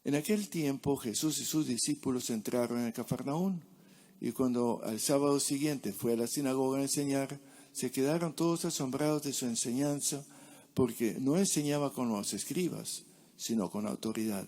En aquel tiempo Jesús y sus discípulos entraron en Cafarnaún, y cuando al sábado siguiente fue a la sinagoga a enseñar, se quedaron todos asombrados de su enseñanza, porque no enseñaba con los escribas, sino con autoridad.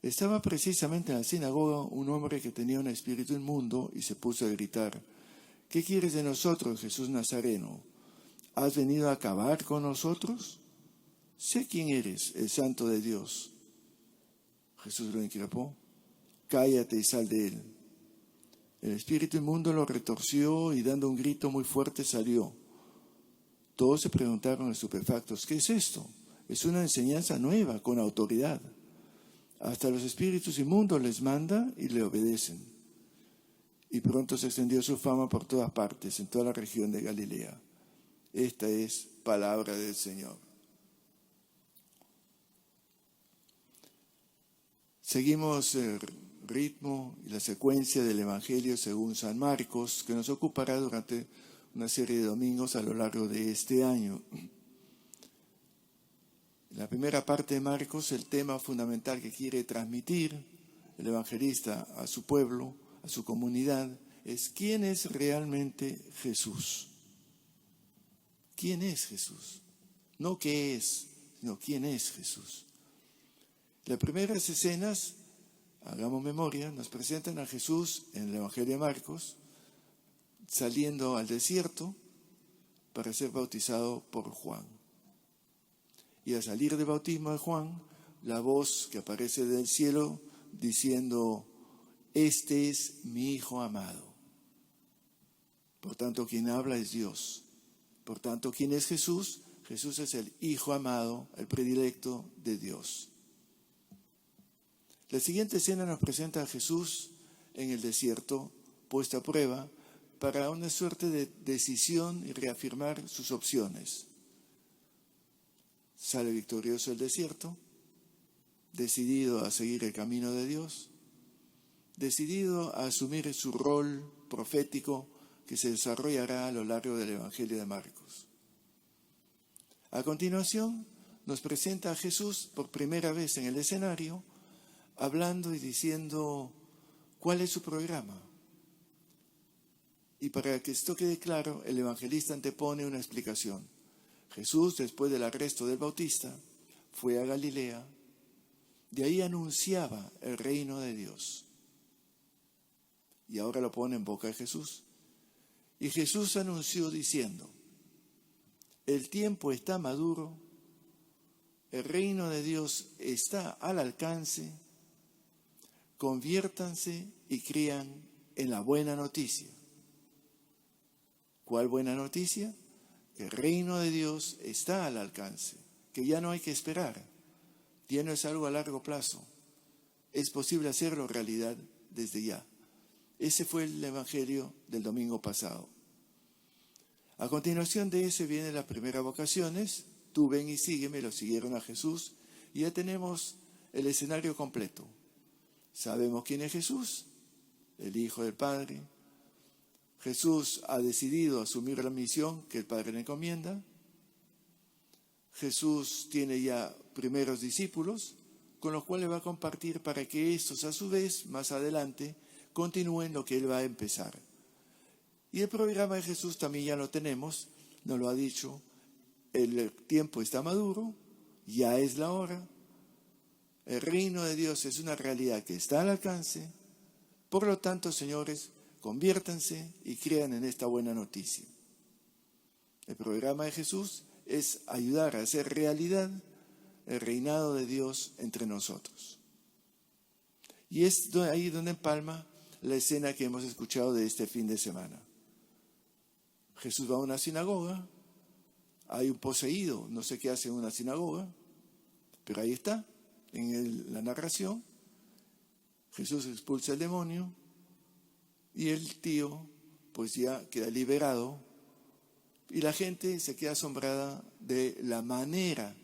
Estaba precisamente en la sinagoga un hombre que tenía un espíritu inmundo y se puso a gritar: ¿Qué quieres de nosotros, Jesús Nazareno? ¿Has venido a acabar con nosotros? Sé quién eres, el Santo de Dios. Jesús lo increpó: cállate y sal de él. El espíritu inmundo lo retorció y dando un grito muy fuerte salió. Todos se preguntaron estupefactos: ¿qué es esto? Es una enseñanza nueva, con autoridad. Hasta los espíritus inmundos les manda y le obedecen. Y pronto se extendió su fama por todas partes, en toda la región de Galilea. Esta es palabra del Señor. Seguimos el ritmo y la secuencia del Evangelio según San Marcos, que nos ocupará durante una serie de domingos a lo largo de este año. En la primera parte de Marcos, el tema fundamental que quiere transmitir el evangelista a su pueblo, a su comunidad, es ¿quién es realmente Jesús? ¿Quién es Jesús? No qué es, sino quién es Jesús. Las primeras escenas, hagamos memoria, nos presentan a Jesús en el Evangelio de Marcos, saliendo al desierto para ser bautizado por Juan. Y al salir del bautismo de Juan, la voz que aparece del cielo diciendo: este es mi Hijo amado. Por tanto, quien habla es Dios. Por tanto, ¿quién es Jesús? Jesús es el Hijo amado, el predilecto de Dios. La siguiente escena nos presenta a Jesús en el desierto, puesto a prueba, para una suerte de decisión y reafirmar sus opciones. Sale victorioso del desierto, decidido a seguir el camino de Dios, decidido a asumir su rol profético que se desarrollará a lo largo del Evangelio de Marcos. A continuación, nos presenta a Jesús por primera vez en el escenario, hablando y diciendo cuál es su programa. Y para que esto quede claro, el evangelista antepone una explicación. Jesús, después del arresto del Bautista, fue a Galilea, de ahí anunciaba el reino de Dios. Y ahora lo pone en boca de Jesús. Y Jesús anunció diciendo: el tiempo está maduro, el reino de Dios está al alcance, conviértanse y crean en la buena noticia. ¿Cuál buena noticia? Que el reino de Dios está al alcance, que ya no hay que esperar, ya no es algo a largo plazo, es posible hacerlo realidad desde ya. Ese fue el evangelio del domingo pasado. A continuación de ese vienen las primeras vocaciones: tú ven y sígueme. Lo siguieron a Jesús y ya tenemos el escenario completo. Sabemos quién es Jesús, el Hijo del Padre. Jesús ha decidido asumir la misión que el Padre le encomienda. Jesús tiene ya primeros discípulos con los cuales va a compartir para que estos a su vez, más adelante, continúen lo que Él va a empezar. Y el programa de Jesús también ya lo tenemos, nos lo ha dicho: el tiempo está maduro, ya es la hora, el reino de Dios es una realidad que está al alcance, por lo tanto, señores, conviértanse y crean en esta buena noticia. El programa de Jesús es ayudar a hacer realidad el reinado de Dios entre nosotros. Y es ahí donde empalma la escena que hemos escuchado de este fin de semana. Jesús va a una sinagoga, hay un poseído, no sé qué hace en una sinagoga, pero ahí está, en la narración. Jesús expulsa el demonio y el tío pues ya queda liberado y la gente se queda asombrada de la manera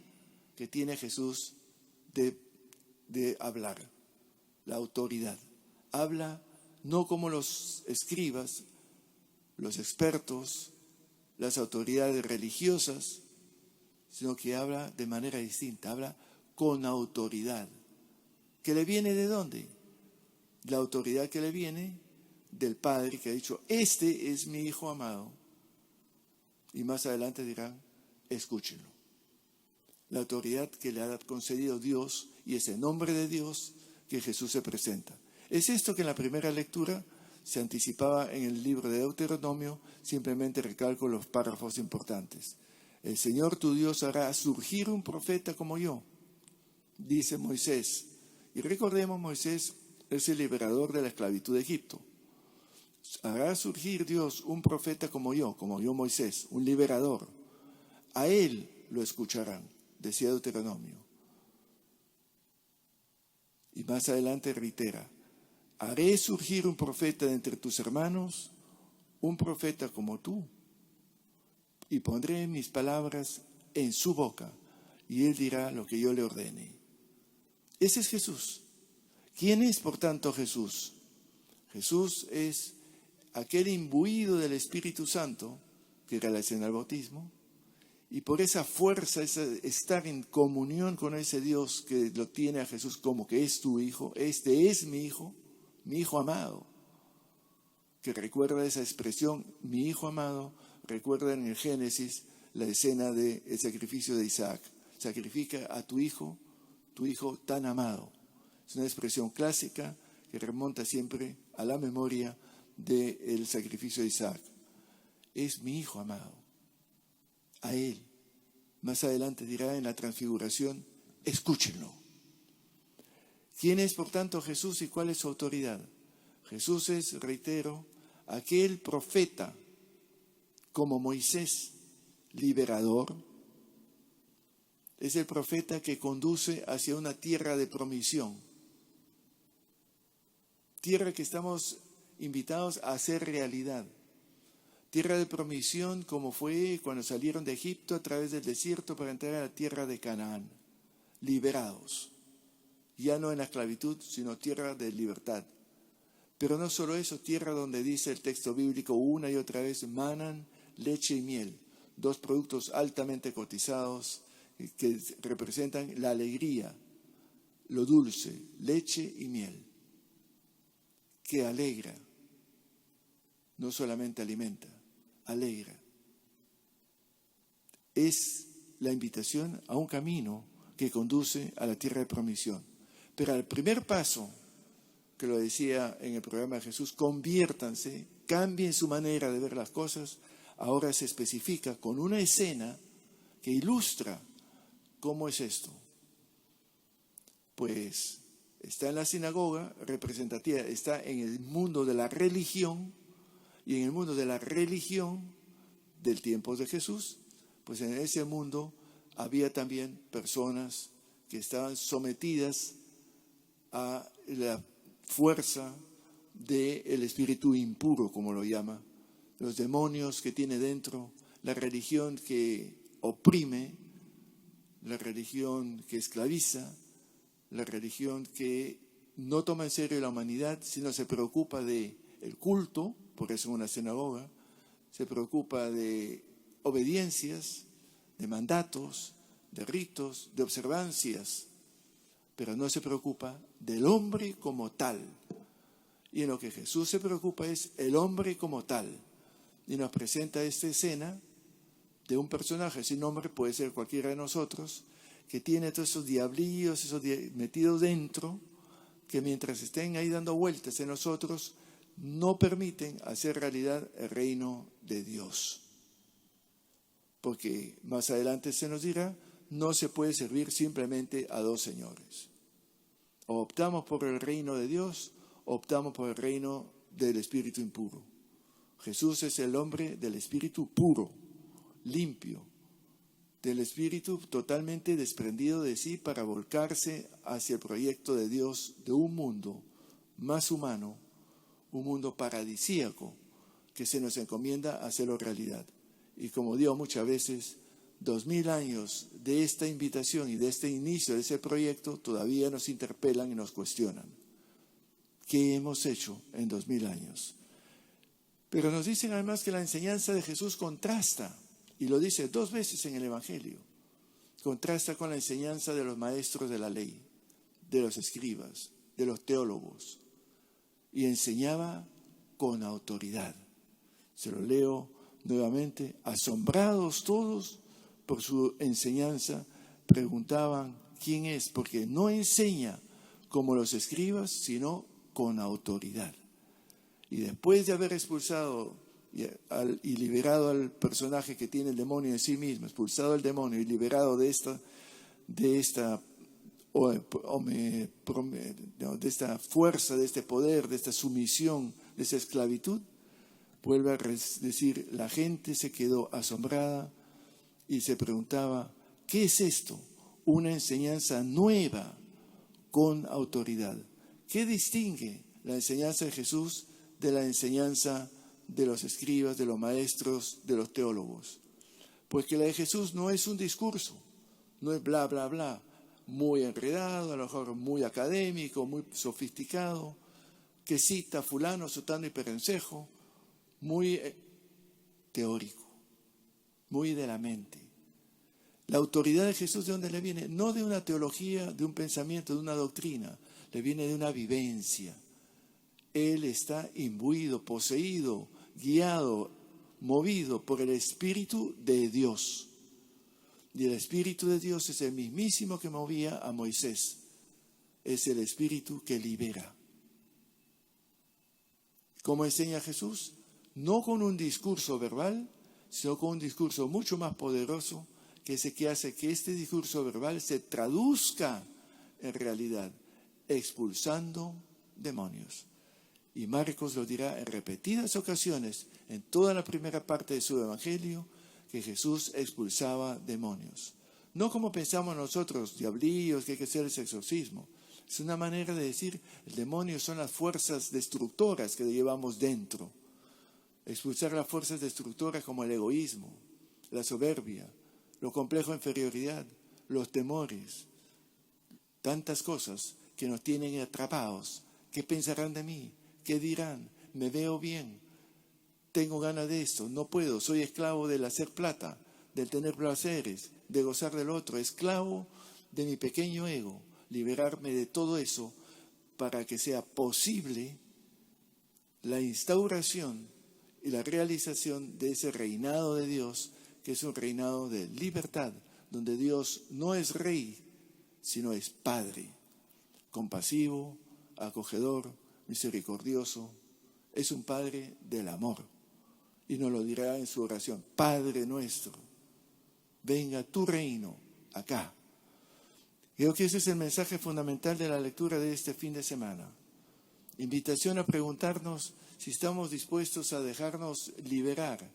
que tiene Jesús de hablar, la autoridad. Habla no como los escribas, los expertos, las autoridades religiosas, sino que habla de manera distinta, habla con autoridad, ¿Que le viene de dónde? La autoridad que le viene del Padre, que ha dicho, este es mi Hijo amado. Y más adelante dirán, escúchenlo. La autoridad que le ha concedido Dios, y es el nombre de Dios que Jesús se presenta. Es esto que en la primera lectura se anticipaba en el libro de Deuteronomio, simplemente recalco los párrafos importantes. El Señor tu Dios hará surgir un profeta como yo, dice Moisés. Y recordemos, Moisés es el liberador de la esclavitud de Egipto. Hará surgir Dios un profeta como yo Moisés, un liberador. A él lo escucharán, decía Deuteronomio. Y más adelante reitera, haré surgir un profeta de entre tus hermanos, un profeta como tú, y pondré mis palabras en su boca, y él dirá lo que yo le ordene. Ese es Jesús. ¿Quién es, por tanto, Jesús? Jesús es aquel imbuido del Espíritu Santo, que era la escena del bautismo, y por esa fuerza, estar en comunión con ese Dios que lo tiene a Jesús como que es tu Hijo, este es mi Hijo amado, que recuerda esa expresión, mi Hijo amado, recuerda en el Génesis la escena del sacrificio de Isaac. Sacrifica a tu hijo tan amado. Es una expresión clásica que remonta siempre a la memoria del sacrificio de Isaac. Es mi Hijo amado. A él. Más adelante dirá en la transfiguración, escúchenlo. ¿Quién es, por tanto, Jesús y cuál es su autoridad? Jesús es, reitero, aquel profeta como Moisés, liberador. Es el profeta que conduce hacia una tierra de promisión. Tierra que estamos invitados a hacer realidad. Tierra de promisión como fue cuando salieron de Egipto a través del desierto para entrar a la tierra de Canaán. Liberados. Ya no en la esclavitud, sino tierra de libertad. Pero no solo eso, tierra donde dice el texto bíblico una y otra vez, manan leche y miel, dos productos altamente cotizados que representan la alegría, lo dulce, leche y miel, que alegra, no solamente alimenta, alegra. Es la invitación a un camino que conduce a la tierra de promisión. Pero al primer paso, que lo decía en el programa de Jesús, conviértanse, cambien su manera de ver las cosas, ahora se especifica con una escena que ilustra cómo es esto. Pues está en la sinagoga representativa, está en el mundo de la religión, y en el mundo de la religión del tiempo de Jesús, pues en ese mundo había también personas que estaban sometidas a la fuerza del espíritu impuro, como lo llama, los demonios que tiene dentro, la religión que oprime, la religión que esclaviza, la religión que no toma en serio la humanidad, sino se preocupa del culto, por eso en una sinagoga, se preocupa de obediencias, de mandatos, de ritos, de observancias, pero no se preocupa del hombre como tal. Y en lo que Jesús se preocupa es el hombre como tal. Y nos presenta esta escena de un personaje, sin nombre, puede ser cualquiera de nosotros, que tiene todos esos diablillos, metidos dentro, que mientras estén ahí dando vueltas en nosotros, no permiten hacer realidad el reino de Dios. Porque más adelante se nos dirá, no se puede servir simplemente a dos señores. O optamos por el reino de Dios, o optamos por el reino del espíritu impuro. Jesús es el hombre del espíritu puro, limpio, del espíritu totalmente desprendido de sí para volcarse hacia el proyecto de Dios de un mundo más humano, un mundo paradisíaco que se nos encomienda a hacerlo realidad. Y como digo muchas veces, 2000 años de esta invitación y de este inicio de ese proyecto todavía nos interpelan y nos cuestionan. ¿Qué hemos hecho en 2000 años? Pero nos dicen además que la enseñanza de Jesús contrasta, y lo dice 2 veces en el Evangelio, contrasta con la enseñanza de los maestros de la ley, de los escribas, de los teólogos, y enseñaba con autoridad. Se lo leo nuevamente. Asombrados todos por su enseñanza, preguntaban quién es, porque no enseña como los escribas, sino con autoridad. Y después de haber expulsado y liberado al personaje que tiene el demonio en sí mismo, expulsado el demonio y liberado de esta fuerza, de este poder, de esta sumisión, de esa esclavitud, vuelve a decir, la gente se quedó asombrada y se preguntaba, ¿qué es esto? Una enseñanza nueva con autoridad. ¿Qué distingue la enseñanza de Jesús de la enseñanza de los escribas, de los maestros, de los teólogos? Pues que la de Jesús no es un discurso, no es bla, bla, bla, muy enredado, a lo mejor muy académico, muy sofisticado, que cita fulano, sutano y perencejo, muy teórico, muy de la mente. La autoridad de Jesús, ¿de dónde le viene? No de una teología, de un pensamiento, de una doctrina, le viene de una vivencia. Él está imbuido, poseído, guiado, movido por el Espíritu de Dios. Y el Espíritu de Dios es el mismísimo que movía a Moisés. Es el Espíritu que libera. ¿Cómo enseña Jesús? No con un discurso verbal, sino con un discurso mucho más poderoso, que es el que hace que este discurso verbal se traduzca en realidad, expulsando demonios. Y Marcos lo dirá en repetidas ocasiones, en toda la primera parte de su evangelio, que Jesús expulsaba demonios. No como pensamos nosotros, diablillos, que hay que hacer ese exorcismo. Es una manera de decir, el demonio son las fuerzas destructoras que llevamos dentro. Expulsar las fuerzas destructoras como el egoísmo, la soberbia, lo complejo de inferioridad, los temores, tantas cosas que nos tienen atrapados. ¿Qué pensarán de mí? ¿Qué dirán? ¿Me veo bien? Tengo ganas de esto, no puedo, soy esclavo del hacer plata, del tener placeres, de gozar del otro, esclavo de mi pequeño ego. Liberarme de todo eso para que sea posible la instauración y la realización de ese reinado de Dios, que es un reinado de libertad, donde Dios no es rey, sino es Padre, compasivo, acogedor, misericordioso. Es un Padre del amor. Y nos lo dirá en su oración, Padre nuestro, venga tu reino acá. Creo que ese es el mensaje fundamental de la lectura de este fin de semana. Invitación a preguntarnos si estamos dispuestos a dejarnos liberar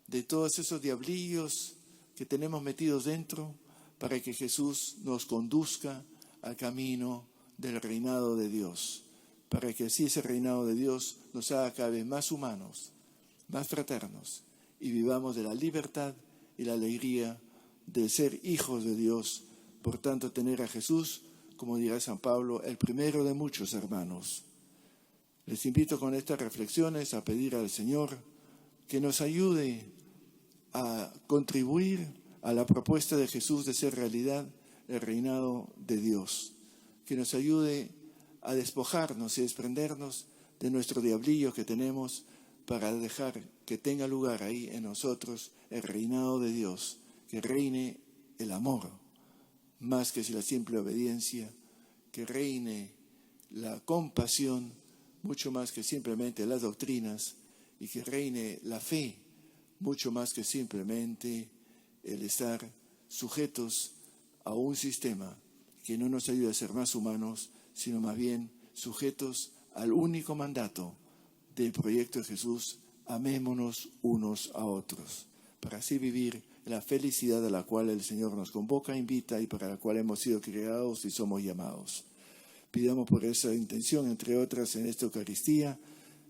de todos esos diablillos que tenemos metidos dentro para que Jesús nos conduzca al camino del reinado de Dios, para que así ese reinado de Dios nos haga cada vez más humanos, más fraternos, y vivamos de la libertad y la alegría de ser hijos de Dios. Por tanto, tener a Jesús, como dirá San Pablo, el primero de muchos hermanos. Les invito con estas reflexiones a pedir al Señor que nos ayude a contribuir a la propuesta de Jesús de ser realidad el reinado de Dios. Que nos ayude a despojarnos y desprendernos de nuestro diablillo que tenemos para dejar que tenga lugar ahí en nosotros el reinado de Dios, que reine el amor, más que la simple obediencia, que reine la compasión, mucho más que simplemente las doctrinas, y que reine la fe, mucho más que simplemente el estar sujetos a un sistema que no nos ayuda a ser más humanos, sino más bien sujetos al único mandato del proyecto de Jesús: amémonos unos a otros, para así vivir la felicidad a la cual el Señor nos convoca, invita y para la cual hemos sido creados y somos llamados. Pidamos por esa intención, entre otras, en esta Eucaristía.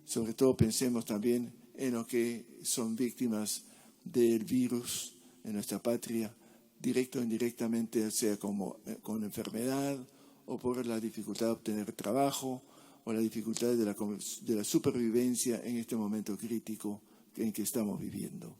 Sobre todo pensemos también en los que son víctimas del virus en nuestra patria, directo o indirectamente, sea como con enfermedad o por la dificultad de obtener trabajo o la dificultad de la supervivencia en este momento crítico en que estamos viviendo.